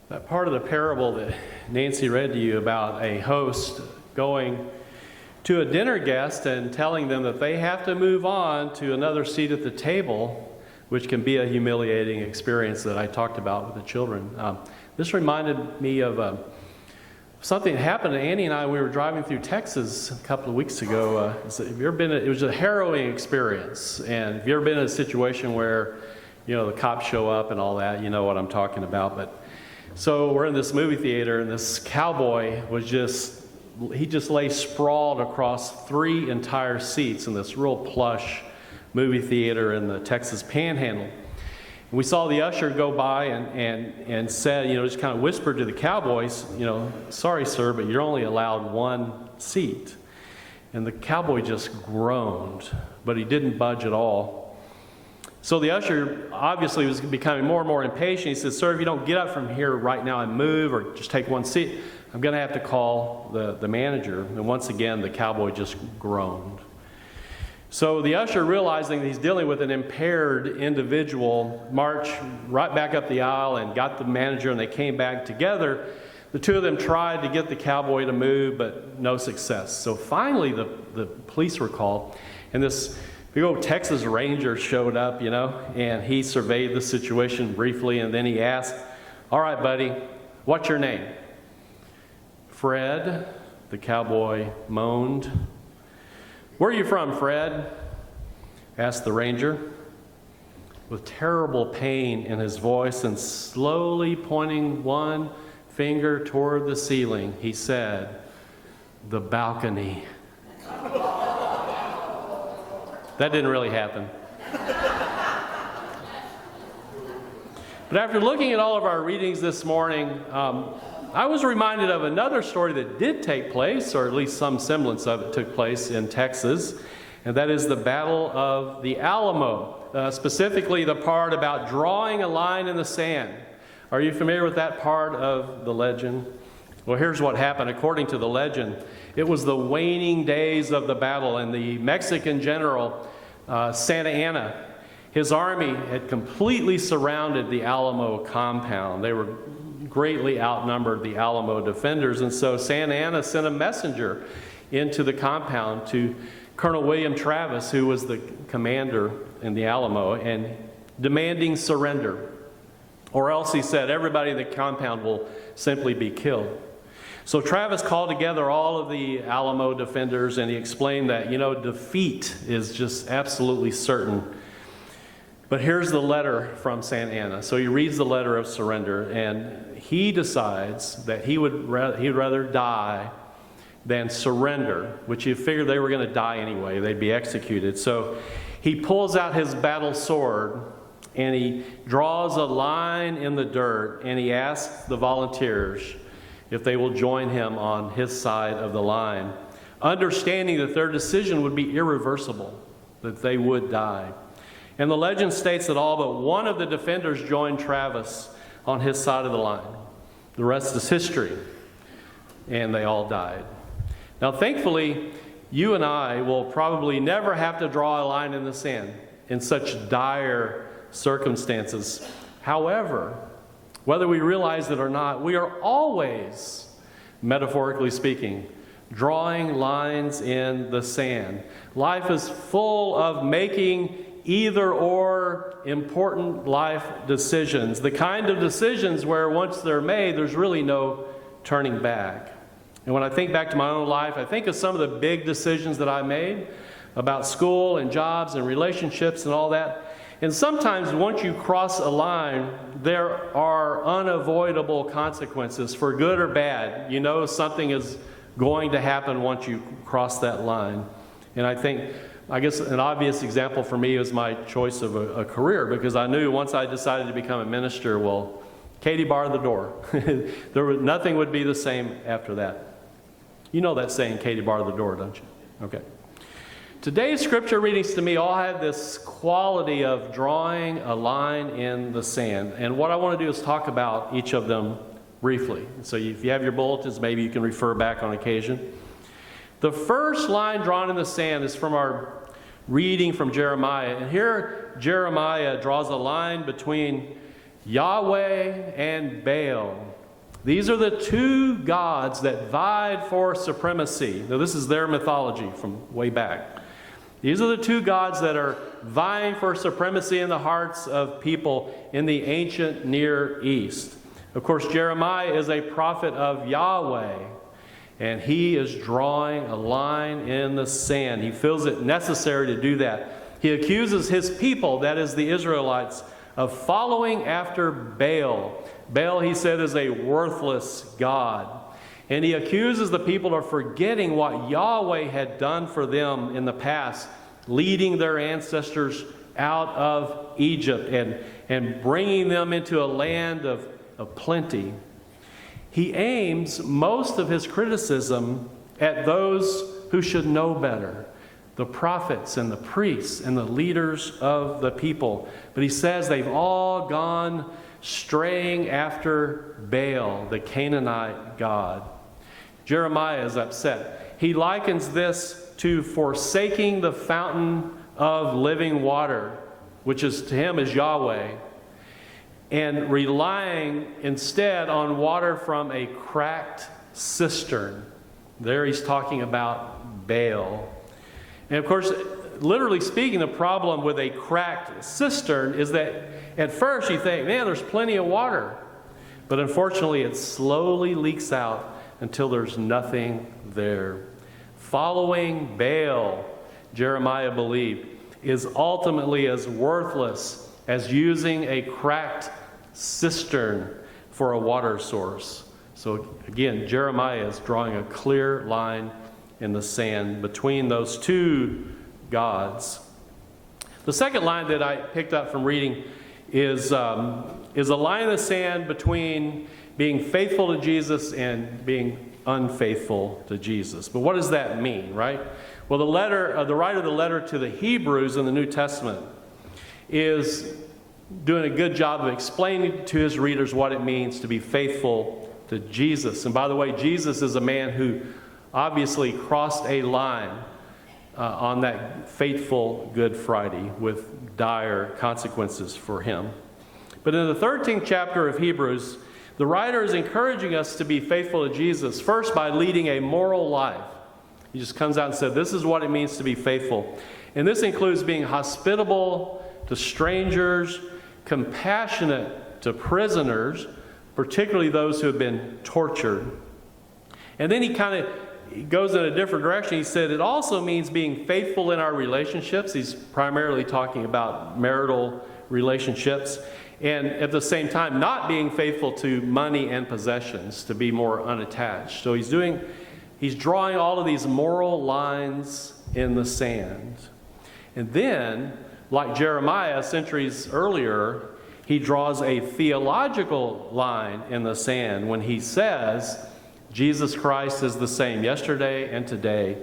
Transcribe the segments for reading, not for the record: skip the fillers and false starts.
That part of the parable that Nancy read to you about a host going to a dinner guest and telling them that they have to move on to another seat at the table, which can be a humiliating experience that I talked about with the children. This reminded me of something that happened to Annie and I. We were driving through Texas a couple of weeks ago. It was a harrowing experience. And if you've ever been in a situation where, the cops show up and all that, you know what I'm talking about. So we're in this movie theater, and this cowboy just lay sprawled across 3 entire seats in this real plush movie theater in the Texas Panhandle. And we saw the usher go by and said, just kind of whispered to the cowboys, sorry, sir, but you're only allowed 1 seat. And the cowboy just groaned, but he didn't budge at all. So the usher obviously was becoming more and more impatient. He said, sir, if you don't get up from here right now and move or just take 1 seat, I'm going to have to call the manager. And once again, the cowboy just groaned. So the usher, realizing that he's dealing with an impaired individual, marched right back up the aisle and got the manager, and they came back together. The 2 of them tried to get the cowboy to move, but no success. So finally, the police were called, and this big old Texas Ranger showed up, and he surveyed the situation briefly, and then he asked, all right, buddy, what's your name? Fred, the cowboy moaned. Where are you from, Fred? Asked the ranger. With terrible pain in his voice and slowly pointing 1 finger toward the ceiling, he said, the balcony. That didn't really happen. But after looking at all of our readings this morning, I was reminded of another story that did take place, or at least some semblance of it took place in Texas, and that is the Battle of the Alamo, specifically the part about drawing a line in the sand. Are you familiar with that part of the legend? Well, here's what happened. According to the legend, it was the waning days of the battle, and the Mexican general, Santa Anna, his army had completely surrounded the Alamo compound. They were greatly outnumbered, the Alamo defenders, and so Santa Anna sent a messenger into the compound to Colonel William Travis, who was the commander in the Alamo, and demanding surrender. Or else, he said, everybody in the compound will simply be killed. So Travis called together all of the Alamo defenders, and he explained that, defeat is just absolutely certain. But here's the letter from Santa Anna. So he reads the letter of surrender, and he decides that he'd rather die than surrender, which he figured they were going to die anyway. They'd be executed. So he pulls out his battle sword, and he draws a line in the dirt, and he asks the volunteers if they will join him on his side of the line, understanding that their decision would be irreversible, that they would die. And the legend states that all but 1 of the defenders joined Travis on his side of the line. The rest is history, and they all died. Now, thankfully, you and I will probably never have to draw a line in the sand in such dire circumstances. However, whether we realize it or not, we are always, metaphorically speaking, drawing lines in the sand. Life is full of making either or important life decisions. The kind of decisions where once they're made, there's really no turning back. And when I think back to my own life, I think of some of the big decisions that I made about school and jobs and relationships and all that. And sometimes once you cross a line, there are unavoidable consequences for good or bad. Something is going to happen once you cross that line. And I guess an obvious example for me was my choice of a career, because I knew once I decided to become a minister, well, Katie barred the door. Nothing would be the same after that. You know that saying, Katie barred the door, don't you? Okay. Today's scripture readings to me all have this quality of drawing a line in the sand. And what I want to do is talk about each of them briefly. So if you have your bulletins, maybe you can refer back on occasion. The first line drawn in the sand is from our reading from Jeremiah. And here Jeremiah draws a line between Yahweh and Baal. These are the two gods that vied for supremacy. Now, this is their mythology from way back. These are the two gods that are vying for supremacy in the hearts of people in the ancient Near East. Of course, Jeremiah is a prophet of Yahweh, and he is drawing a line in the sand. He feels it necessary to do that. He accuses his people, that is the Israelites, of following after Baal. Baal, he said, is a worthless god. And he accuses the people of forgetting what Yahweh had done for them in the past, leading their ancestors out of Egypt and bringing them into a land of plenty. He aims most of his criticism at those who should know better, the prophets and the priests and the leaders of the people. But he says they've all gone straying after Baal, the Canaanite god. Jeremiah is upset. He likens this to forsaking the fountain of living water, which is to him is Yahweh, and relying instead on water from a cracked cistern. There he's talking about Baal. And of course, literally speaking, the problem with a cracked cistern is that at first you think, man, there's plenty of water. But unfortunately, it slowly leaks out until there's nothing there. Following Baal, Jeremiah believed, is ultimately as worthless as using a cracked cistern for a water source. So again, Jeremiah is drawing a clear line in the sand between those two gods. The second line that I picked up from reading is a line in the sand between being faithful to Jesus and being unfaithful to Jesus. But what does that mean, right? Well, the writer of the letter to the Hebrews in the New Testament is doing a good job of explaining to his readers what it means to be faithful to Jesus. And by the way, Jesus is a man who obviously crossed a line on that fateful Good Friday with dire consequences for him. But in the 13th chapter of Hebrews, the writer is encouraging us to be faithful to Jesus, first by leading a moral life. He just comes out and said, this is what it means to be faithful. And this includes being hospitable to strangers, compassionate to prisoners, particularly those who have been tortured. And then he goes in a different direction. He said it also means being faithful in our relationships. He's primarily talking about marital relationships. And at the same time, not being faithful to money and possessions, to be more unattached. So he's drawing all of these moral lines in the sand. And then, like Jeremiah centuries earlier, he draws a theological line in the sand when he says, Jesus Christ is the same yesterday and today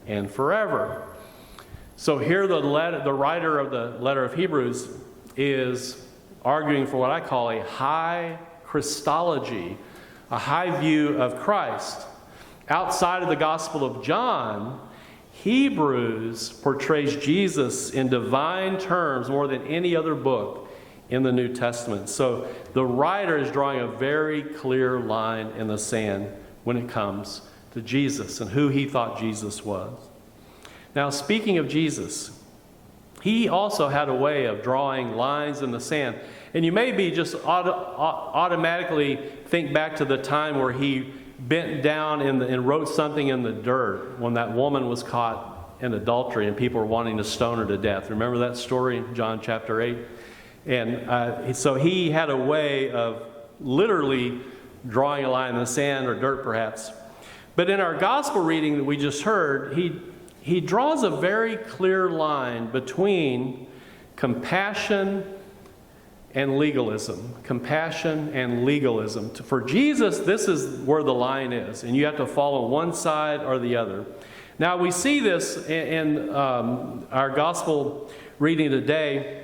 and forever. So here the writer of the letter of Hebrews is arguing for what I call a high Christology, a high view of Christ. Outside of the Gospel of John, Hebrews portrays Jesus in divine terms more than any other book in the New Testament. So the writer is drawing a very clear line in the sand when it comes to Jesus and who he thought Jesus was. Now, speaking of Jesus, he also had a way of drawing lines in the sand. And you maybe just automatically think back to the time where he bent down and wrote something in the dirt when that woman was caught in adultery and people were wanting to stone her to death. Remember that story in John chapter 8? And so he had a way of literally drawing a line in the sand, or dirt perhaps. But in our gospel reading that we just heard, he draws a very clear line between compassion and legalism. Compassion and legalism. For Jesus, this is where the line is, and you have to follow one side or the other. Now, we see this in our gospel reading today.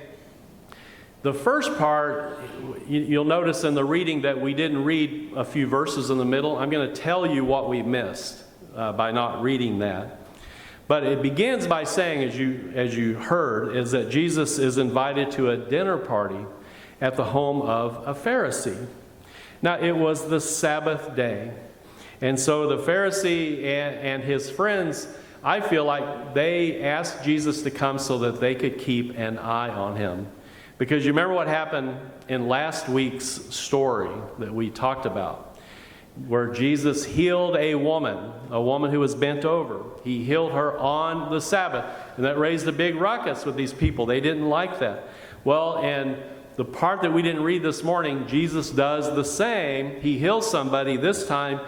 The first part, you'll notice in the reading that we didn't read a few verses in the middle. I'm going to tell you what we missed by not reading that. But it begins by saying, as you heard, is that Jesus is invited to a dinner party at the home of a Pharisee. Now, it was the Sabbath day. And so the Pharisee and his friends, I feel like they asked Jesus to come so that they could keep an eye on him. Because you remember what happened in last week's story that we talked about, where Jesus healed a woman who was bent over. He healed her on the Sabbath, and that raised a big ruckus with these people. They didn't like that. Well, and the part that we didn't read this morning, Jesus does the same. He heals somebody. This time,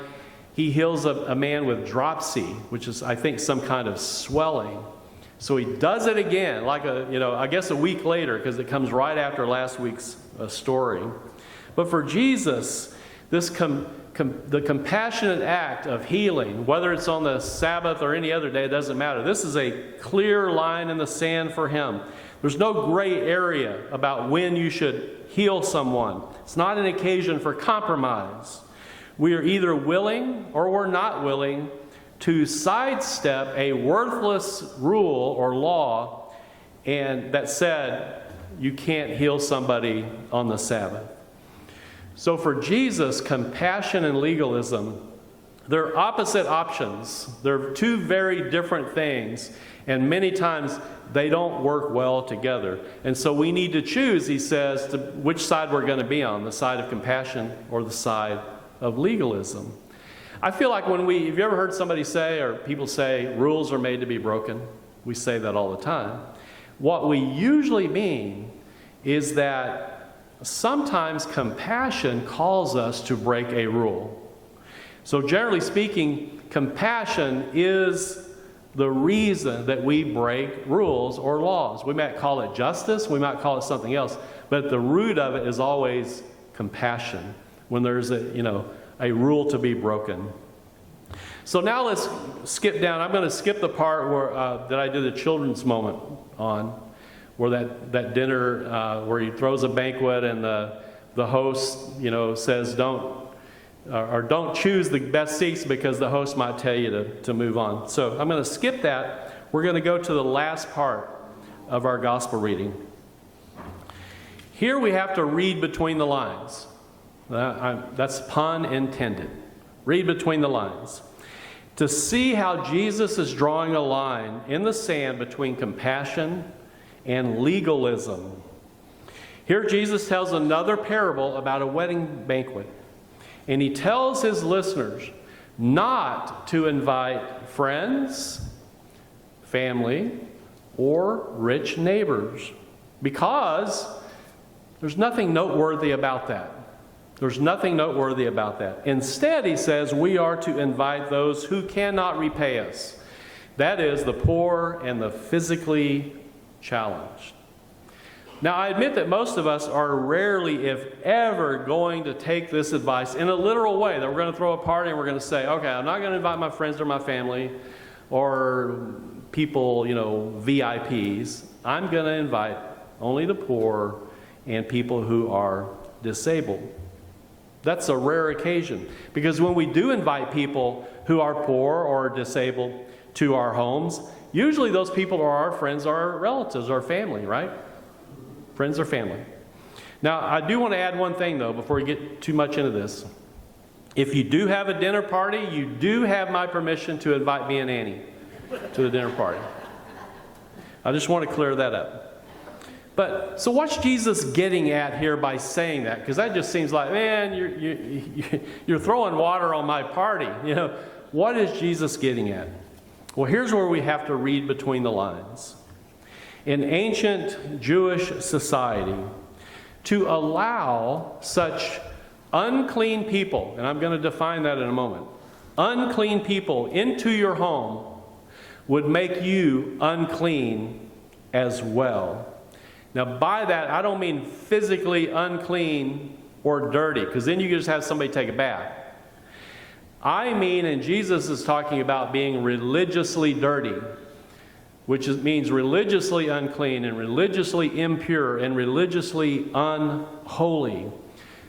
he heals a man with dropsy, which is, I think, some kind of swelling. So he does it again, like I guess a week later, because it comes right after last week's story. But for Jesus, this the compassionate act of healing, whether it's on the Sabbath or any other day, it doesn't matter. This is a clear line in the sand for him. There's no gray area about when you should heal someone. It's not an occasion for compromise. We are either willing or we're not willing to sidestep a worthless rule or law and that said you can't heal somebody on the Sabbath. So for Jesus, compassion and legalism, they're opposite options. They're two very different things, and many times they don't work well together. And so we need to choose, he says, which side we're going to be on, the side of compassion or the side of legalism. I feel like have you ever heard somebody say, or people say, rules are made to be broken? We say that all the time. What we usually mean is that sometimes compassion calls us to break a rule. So generally speaking, compassion is the reason that we break rules or laws. We might call it justice, we might call it something else, but the root of it is always compassion when there's a rule to be broken. So now let's skip down. I'm going to skip the part where that I did a children's moment on, where that dinner where he throws a banquet and the host says don't choose the best seats because the host might tell you to move on. So I'm going to skip that. We're going to go to the last part of our gospel reading. Here we have to read between the lines. That's pun intended. Read between the lines. To see how Jesus is drawing a line in the sand between compassion and legalism. Here Jesus tells another parable about a wedding banquet. And he tells his listeners not to invite friends, family, or rich neighbors, because there's nothing noteworthy about that. There's nothing noteworthy about that. Instead, he says, we are to invite those who cannot repay us. That is, the poor and the physically challenged. Now, I admit that most of us are rarely, if ever, going to take this advice in a literal way, that we're going to throw a party and we're going to say, okay, I'm not going to invite my friends or my family or people, VIPs. I'm going to invite only the poor and people who are disabled. That's a rare occasion, because when we do invite people who are poor or disabled to our homes, usually those people are our friends, our relatives, our family, right? Friends or family. Now, I do want to add one thing, though, before we get too much into this. If you do have a dinner party, you do have my permission to invite me and Annie to the dinner party. I just want to clear that up. But, so what's Jesus getting at here by saying that? Because that just seems like, man, you're throwing water on my party. What is Jesus getting at? Well, here's where we have to read between the lines. In ancient Jewish society, to allow such unclean people, and I'm going to define that in a moment, unclean people into your home would make you unclean as well. Now, by that, I don't mean physically unclean or dirty, because then you can just have somebody take a bath. I mean, and Jesus is talking about being religiously dirty, which means religiously unclean and religiously impure and religiously unholy.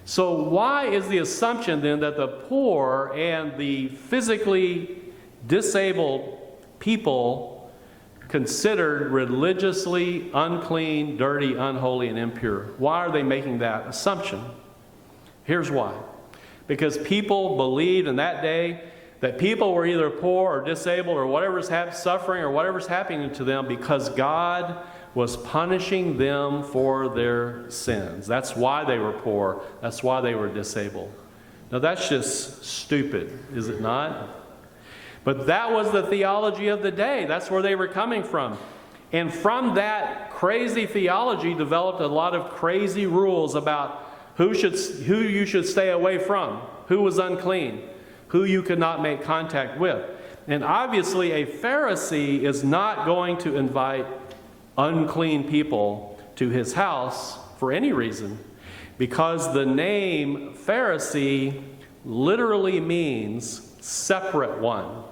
So why is the assumption then that the poor and the physically disabled people considered religiously unclean, dirty, unholy, and impure? Why are they making that assumption? Here's why. because people believed in that day that people were either poor or disabled or whatever's suffering or whatever's happening to them because God was punishing them for their sins. That's why they were poor. That's why they were disabled. Now that's just stupid, is it not? But that was the theology of the day. That's where they were coming from. And from that crazy theology developed a lot of crazy rules about who you should stay away from, who was unclean, who you could not make contact with. And obviously a Pharisee is not going to invite unclean people to his house for any reason, because the name Pharisee literally means separate one.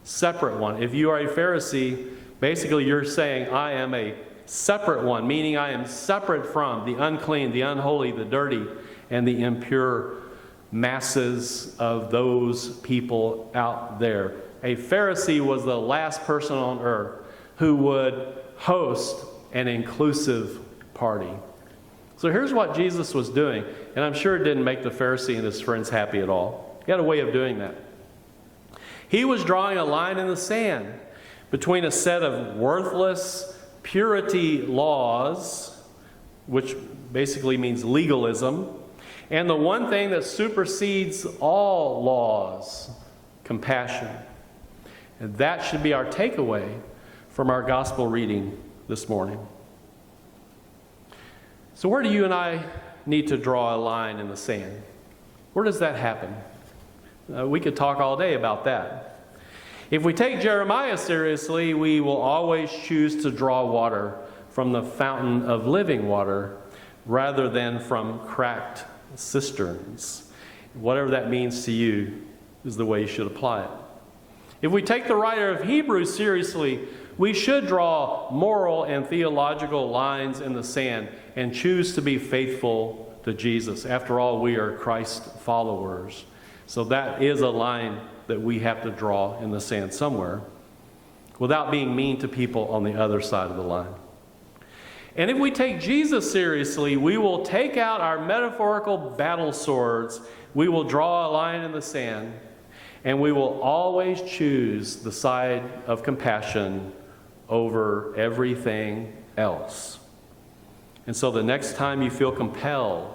Separate one. If you are a Pharisee, basically you're saying, I am a separate one, meaning I am separate from the unclean, the unholy, the dirty, and the impure masses of those people out there. A Pharisee was the last person on earth who would host an inclusive party. So here's what Jesus was doing, and I'm sure it didn't make the Pharisee and his friends happy at all. He had a way of doing that. He was drawing a line in the sand between a set of worthless purity laws, which basically means legalism, and the one thing that supersedes all laws, compassion. And that should be our takeaway from our gospel reading this morning. So where do you and I need to draw a line in the sand? Where does that happen? We could talk all day about that. If we take Jeremiah seriously, we will always choose to draw water from the fountain of living water rather than from cracked cisterns. Whatever that means to you is the way you should apply it. If we take the writer of Hebrews seriously, we should draw moral and theological lines in the sand and choose to be faithful to Jesus. After all, we are Christ followers. So that is a line that we have to draw in the sand somewhere without being mean to people on the other side of the line. And if we take Jesus seriously, we will take out our metaphorical battle swords, we will draw a line in the sand, and we will always choose the side of compassion over everything else. And so the next time you feel compelled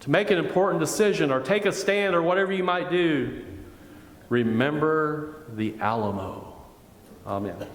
to make an important decision or take a stand or whatever you might do, remember the Alamo. Amen.